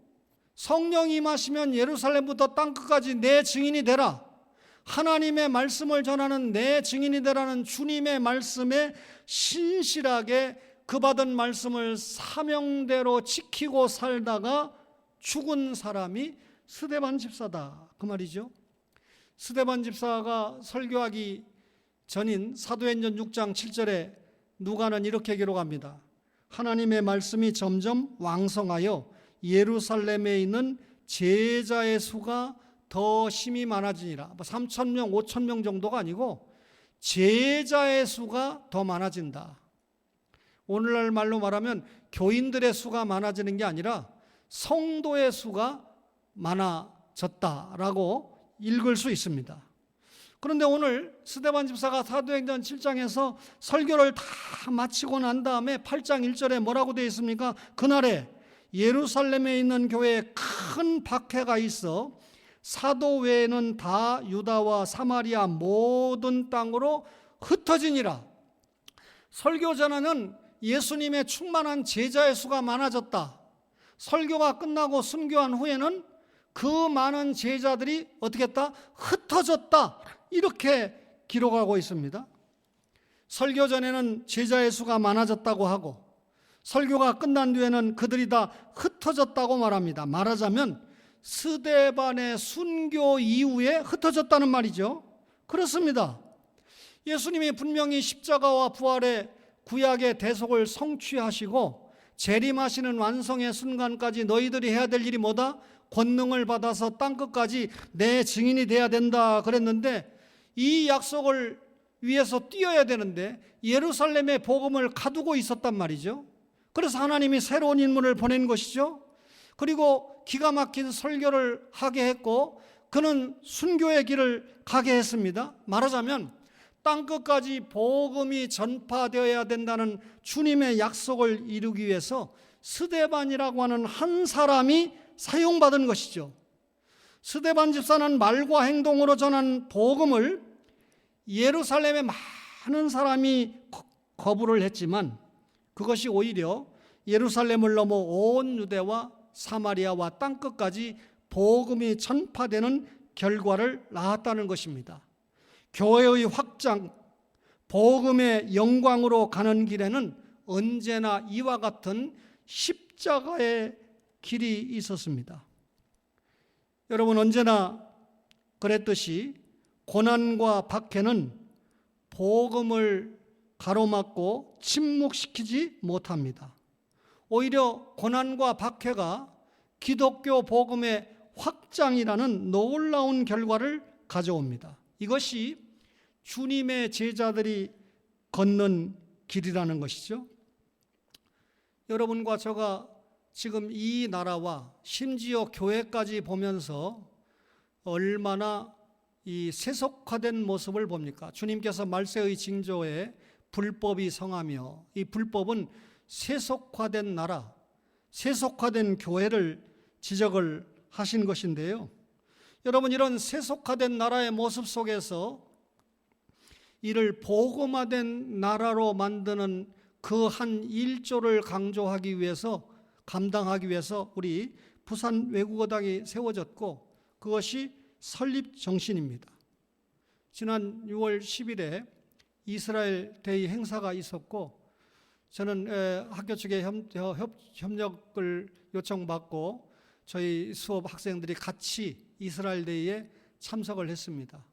성령이 임하시면 예루살렘부터 땅끝까지 내 증인이 되라, 하나님의 말씀을 전하는 내 증인이 되라는 주님의 말씀에 신실하게 그 받은 말씀을 사명대로 지키고 살다가 죽은 사람이 스데반 집사다, 그 말이죠. 스데반 집사가 설교하기 전인 사도행전 6장 7절에 누가는 이렇게 기록합니다. 하나님의 말씀이 점점 왕성하여 예루살렘에 있는 제자의 수가 더 심히 많아지니라. 3,000명, 5,000명 정도가 아니고 제자의 수가 더 많아진다. 오늘날 말로 말하면 교인들의 수가 많아지는 게 아니라 성도의 수가 많아졌다라고 읽을 수 있습니다. 그런데 오늘 스데반 집사가 사도행전 7장에서 설교를 다 마치고 난 다음에 8장 1절에 뭐라고 되어 있습니까? 그날에 예루살렘에 있는 교회에 큰 박해가 있어 사도 외에는 다 유다와 사마리아 모든 땅으로 흩어지니라. 설교 전에는 예수님의 충만한 제자의 수가 많아졌다. 설교가 끝나고 순교한 후에는 그 많은 제자들이 어떻게 했다? 흩어졌다. 이렇게 기록하고 있습니다. 설교 전에는 제자의 수가 많아졌다고 하고 설교가 끝난 뒤에는 그들이 다 흩어졌다고 말합니다. 말하자면 스데반의 순교 이후에 흩어졌다는 말이죠. 그렇습니다. 예수님이 분명히 십자가와 부활의 구약의 대속을 성취하시고 재림하시는 완성의 순간까지 너희들이 해야 될 일이 뭐다? 권능을 받아서 땅끝까지 내 증인이 돼야 된다 그랬는데, 이 약속을 위해서 뛰어야 되는데 예루살렘의 복음을 가두고 있었단 말이죠. 그래서 하나님이 새로운 인물을 보낸 것이죠. 그리고 기가 막힌 설교를 하게 했고 그는 순교의 길을 가게 했습니다. 말하자면 땅끝까지 복음이 전파되어야 된다는 주님의 약속을 이루기 위해서 스데반이라고 하는 한 사람이 사용받은 것이죠. 스데반 집사는 말과 행동으로 전한 복음을 예루살렘의 많은 사람이 거부를 했지만 그것이 오히려 예루살렘을 넘어 온 유대와 사마리아와 땅끝까지 복음이 전파되는 결과를 낳았다는 것입니다. 교회의 확장, 복음의 영광으로 가는 길에는 언제나 이와 같은 십자가의 길이 있었습니다. 여러분, 언제나 그랬듯이 고난과 박해는 복음을 가로막고 침묵시키지 못합니다. 오히려 고난과 박해가 기독교 복음의 확장이라는 놀라운 결과를 가져옵니다. 이것이 주님의 제자들이 걷는 길이라는 것이죠. 여러분과 제가 지금 이 나라와 심지어 교회까지 보면서 얼마나 이 세속화된 모습을 봅니까? 주님께서 말세의 징조에 불법이 성하며, 이 불법은 세속화된 나라, 세속화된 교회를 지적을 하신 것인데요. 여러분, 이런 세속화된 나라의 모습 속에서 이를 복음화된 나라로 만드는 그 한 일조를 강조하기 위해서, 감당하기 위해서 우리 부산 외국어당이 세워졌고, 그것이 설립 정신입니다. 지난 6월 10일에 이스라엘 데이 행사가 있었고, 저는 학교 측에 협력을 요청받고 저희 수업 학생들이 같이 이스라엘 데이에 참석을 했습니다.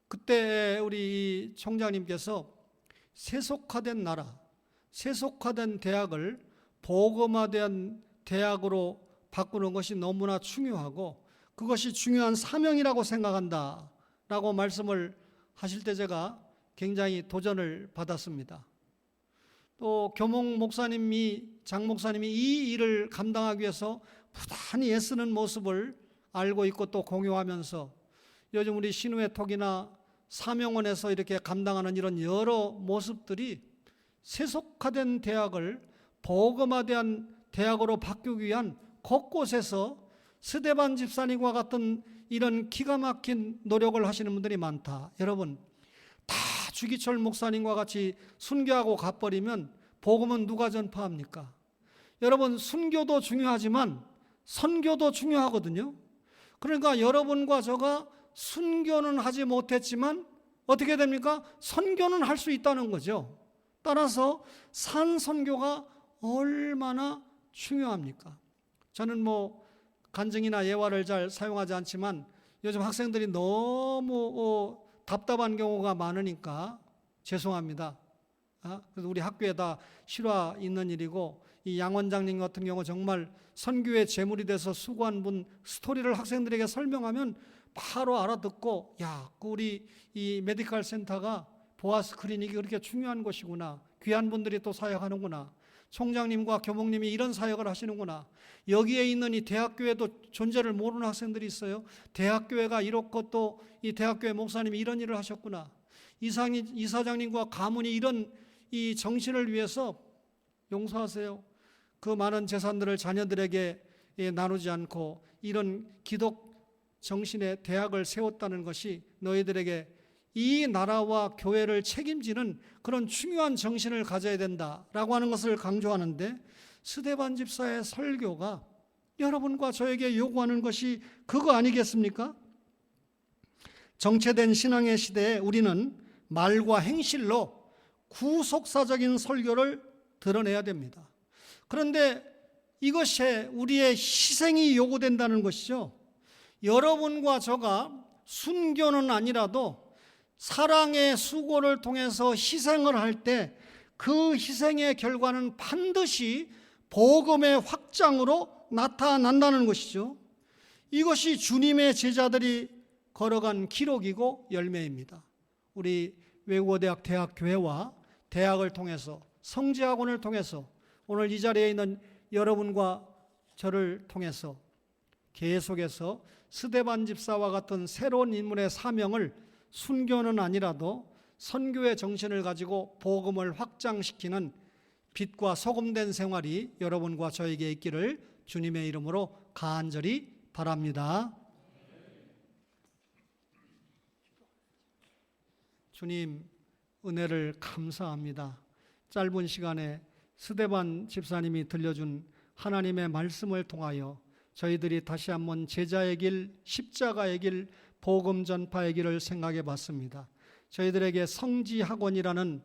그때 우리 총장님께서 세속화된 나라, 세속화된 대학을 복음화된 대학으로 바꾸는 것이 너무나 중요하고 그것이 중요한 사명이라고 생각한다 라고 말씀을 하실 때 제가 굉장히 도전을 받았습니다. 또 교목 목사님이, 장 목사님이 이 일을 감당하기 위해서 부단히 애쓰는 모습을 알고 있고 또 공유하면서 요즘 우리 신우의 톡이나 사명원에서 이렇게 감당하는 이런 여러 모습들이 세속화된 대학을 복음화된 대학으로 바꾸기 위한 곳곳에서 스데반 집사님과 같은 이런 기가 막힌 노력을 하시는 분들이 많다. 여러분, 다 주기철 목사님과 같이 순교하고 가버리면 복음은 누가 전파합니까? 여러분, 순교도 중요하지만 선교도 중요하거든요. 그러니까 여러분과 저가 순교는 하지 못했지만 어떻게 됩니까? 선교는 할 수 있다는 거죠. 따라서 산선교가 얼마나 중요합니까? 저는 간증이나 예화를 잘 사용하지 않지만 요즘 학생들이 너무 답답한 경우가 많으니까 죄송합니다. 그래서 우리 학교에 다 실화 있는 일이고, 이 양 원장님 같은 경우 정말 선교의 제물이 돼서 수고한 분 스토리를 학생들에게 설명하면 바로 알아듣고, 야, 우리 이 메디컬 센터가 보아스 클리닉이 그렇게 중요한 곳이구나. 귀한 분들이 또 사역하는구나. 총장님과 교목님이 이런 사역을 하시는구나. 여기에 있는 이 대학교에도 존재를 모르는 학생들이 있어요. 대학교회가 이렇고 또 이 대학교회 목사님이 이런 일을 하셨구나. 이사장님과 가문이 이런 이 정신을 위해서, 용서하세요, 그 많은 재산들을 자녀들에게 나누지 않고 이런 기독 정신의 대학을 세웠다는 것이 너희들에게 이 나라와 교회를 책임지는 그런 중요한 정신을 가져야 된다라고 하는 것을 강조하는데, 스데반 집사의 설교가 여러분과 저에게 요구하는 것이 그거 아니겠습니까? 정체된 신앙의 시대에 우리는 말과 행실로 구속사적인 설교를 드러내야 됩니다. 그런데 이것에 우리의 희생이 요구된다는 것이죠. 여러분과 저가 순교는 아니라도 사랑의 수고를 통해서 희생을 할 때 그 희생의 결과는 반드시 복음의 확장으로 나타난다는 것이죠. 이것이 주님의 제자들이 걸어간 기록이고 열매입니다. 우리 외국어대학 대학교회와 대학을 통해서, 성지학원을 통해서, 오늘 이 자리에 있는 여러분과 저를 통해서 계속해서 스데반 집사와 같은 새로운 인물의 사명을 순교는 아니라도 선교의 정신을 가지고 복음을 확장시키는 빛과 소금된 생활이 여러분과 저에게 있기를 주님의 이름으로 간절히 바랍니다. 주님, 은혜를 감사합니다. 짧은 시간에 스데반 집사님이 들려준 하나님의 말씀을 통하여 저희들이 다시 한번 제자의 길, 십자가의 길, 복음 전파의 길을 생각해 봤습니다. 저희들에게 성지학원이라는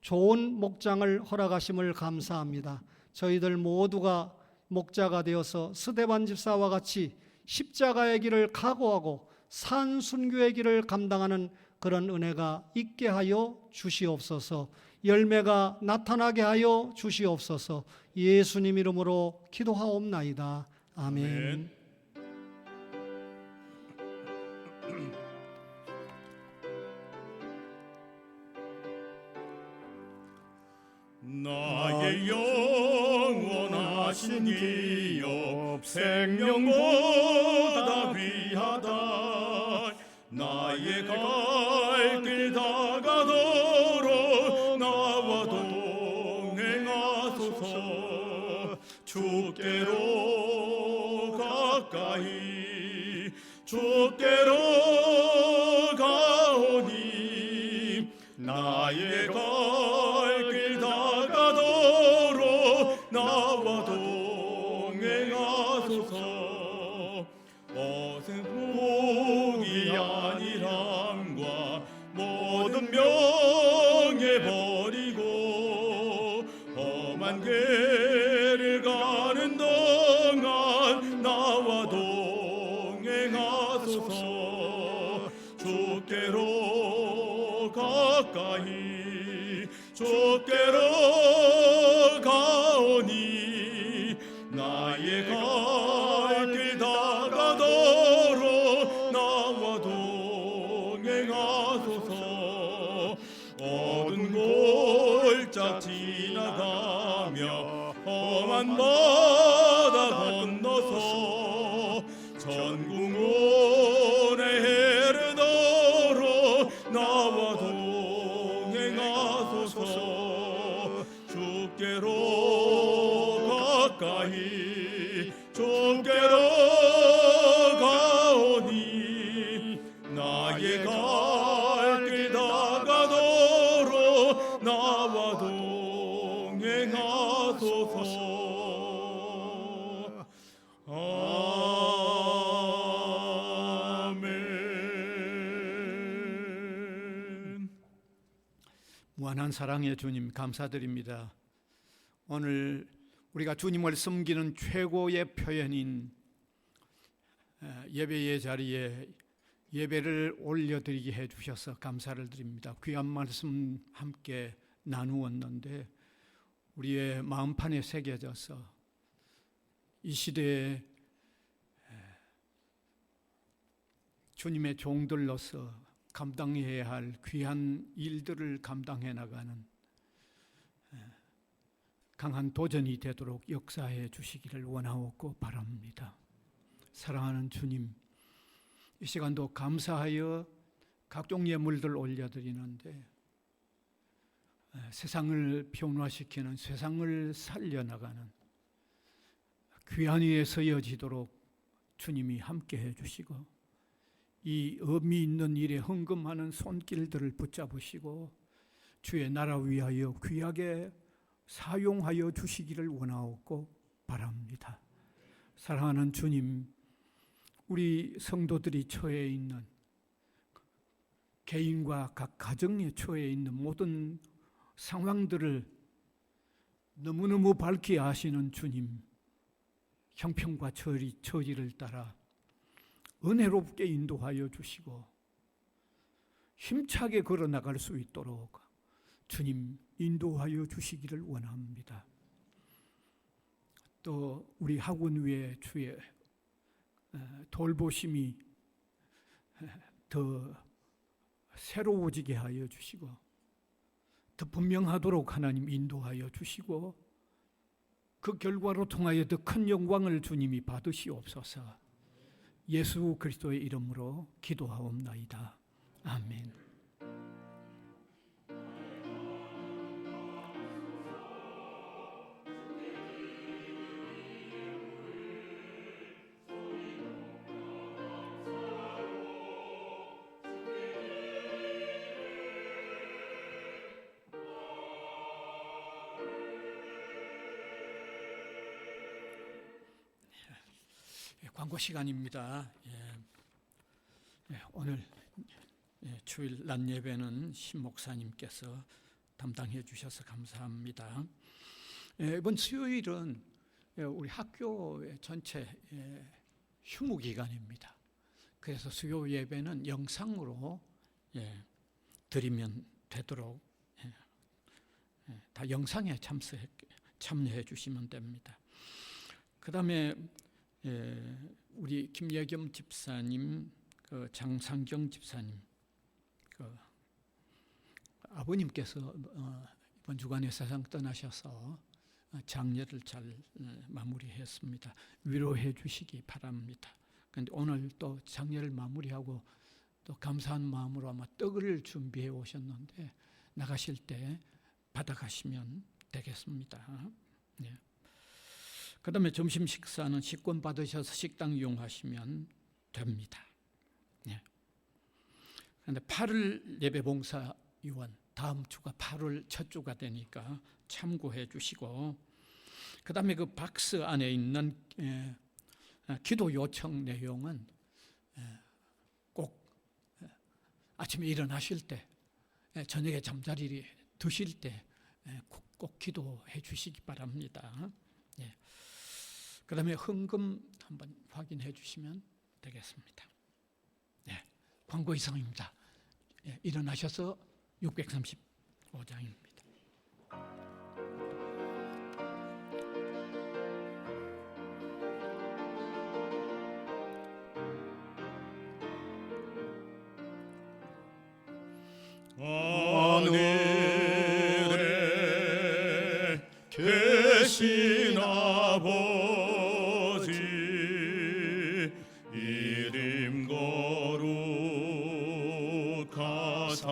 좋은 목장을 허락하심을 감사합니다. 저희들 모두가 목자가 되어서 스데반 집사와 같이 십자가의 길을 각오하고 산순교의 길을 감당하는 그런 은혜가 있게 하여 주시옵소서. 열매가 나타나게 하여 주시옵소서. 예수님 이름으로 기도하옵나이다. 아멘. 나의 영원하신 기업 생명보다 귀하다. 나의 갈 길 다가도록 나와 동행하소서. 주께로 가까이 주께로 가오니 나의 갈 길 다가도록 나와 동행하소서. 어색복이 아니함과 모든 명예 버리고 험한 길을 가는 동안 나와 동행하소서. 주께로 가까이 주께로 가오니 나의 갈 길 다가도록 나와 동행하소서. 어두운 골짜 지나가며 험한 바다 건너서 전궁원에 이르도록 나와 동행하소서. 주께로 가까이 주께로 가오니 나의 갈 길 다가도록 나와 동행하소서. 아멘. 무한한 사랑의 주님 감사드립니다. 오늘 우리가 주님을 섬기는 최고의 표현인 예배의 자리에 예배를 올려드리게 해주셔서 감사를 드립니다. 귀한 말씀 함께 나누었는데 우리의 마음판에 새겨져서 이 시대에 주님의 종들로서 감당해야 할 귀한 일들을 감당해 나가는 강한 도전이 되도록 역사해 주시기를 원하옵고 바랍니다. 사랑하는 주님, 이 시간도 감사하여 각종 예물들 올려드리는데 세상을 변화시키는, 세상을 살려나가는 귀한 위에 서여지도록 주님이 함께해 주시고 이 의미 있는 일에 헌금하는 손길들을 붙잡으시고 주의 나라 위하여 귀하게 사용하여 주시기를 원하옵고 바랍니다. 사랑하는 주님, 우리 성도들이 처해 있는 개인과 각 가정에 처해 있는 모든 상황들을 너무너무 밝히 아시는 주님, 형편과 처지를 따라 은혜롭게 인도하여 주시고 힘차게 걸어나갈 수 있도록 주님 인도하여 주시기를 원합니다. 또 우리 학원 위에 주의 돌보심이 더 새로워지게 하여 주시고 더 분명하도록 하나님 인도하여 주시고 그 결과로 통하여 더 큰 영광을 주님이 받으시옵소서. 예수 그리스도의 이름으로 기도하옵나이다. 아멘. 광고 시간입니다. 오늘 주일 낮 예배는 신 목사님께서 담당해 주셔서 감사합니다. 이번 수요일은 우리 학교 전체 휴무 기간입니다. 그래서 수요 예배는 영상으로 드리면 되도록 다 영상에 참여해 주시면 됩니다. 그 다음에 우리 김예겸 집사님, 그 장상경 집사님, 그 아버님께서 이번 주간에 세상 떠나셔서 장례를 잘 마무리했습니다. 위로해 주시기 바랍니다. 그런데 오늘 또 장례를 마무리하고 또 감사한 마음으로 아마 떡을 준비해 오셨는데 나가실 때 받아가시면 되겠습니다. 네. 그 다음에 점심 식사는 식권 받으셔서 식당 이용하시면 됩니다. 네. 그런데 8월 예배봉사요원, 다음 주가 8월 첫 주가 되니까 참고해 주시고, 그 다음에 그 박스 안에 있는 기도 요청 내용은 꼭 아침에 일어나실 때, 저녁에 잠자리 드실 때 꼭 기도해 주시기 바랍니다. 그 다음에 헌금 한번 확인해 주시면 되겠습니다. 광고 이상입니다. 일어나셔서 635장입니다. 하늘에 계신 아버지 이름 거룩하사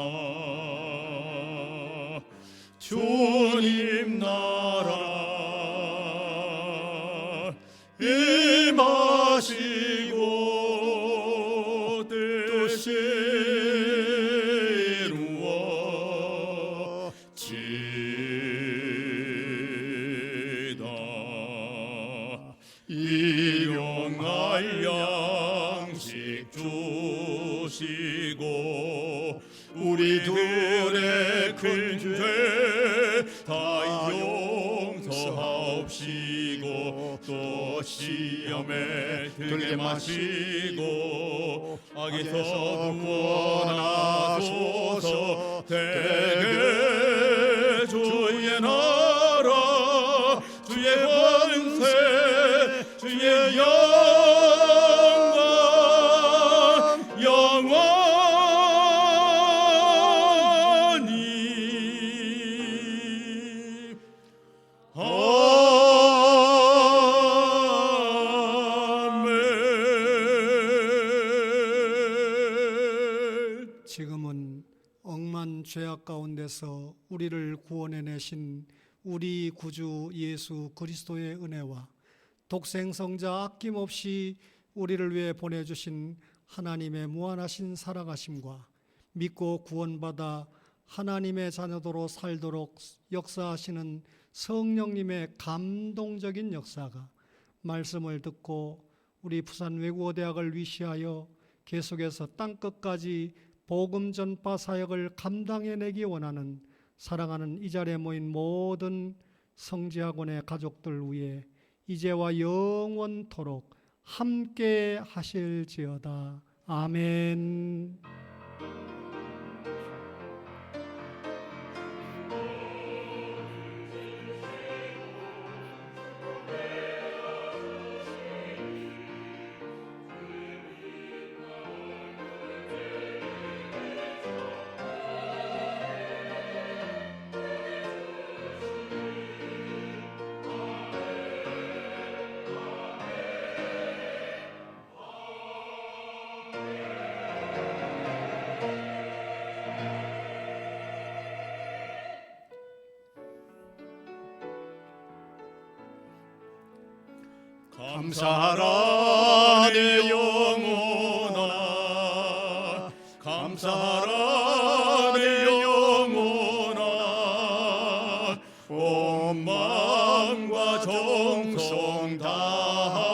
주님 나라 임하시고 뜻이 일용할 양식 주시고 우리들의 큰 죄 다 용서하옵시고 또 시험에 들게 마시고 악에서 구원하소서. 대개 주의 나라 주의 권세 주의 영광 영원히 아멘. 지금은 억만 죄악 가운데서 우리를 구원해내신 우리 구주 예수 그리스도의 은혜와 독생성자 아낌없이 우리를 위해 보내주신 하나님의 무한하신 살아가심과 믿고 구원받아 하나님의 자녀도로 살도록 역사하시는 성령님의 감동적인 역사가 말씀을 듣고 우리 부산 외국어대학을 위시하여 계속해서 땅끝까지 복음 전파 사역을 감당해내기 원하는 사랑하는 이 자리에 모인 모든 성지학원의 가족들 위해 이제와 영원토록 함께 하실지어다. 아멘. 감사하라 내 영혼아 감사하라 내 영혼아 온 마음과 정성 다하여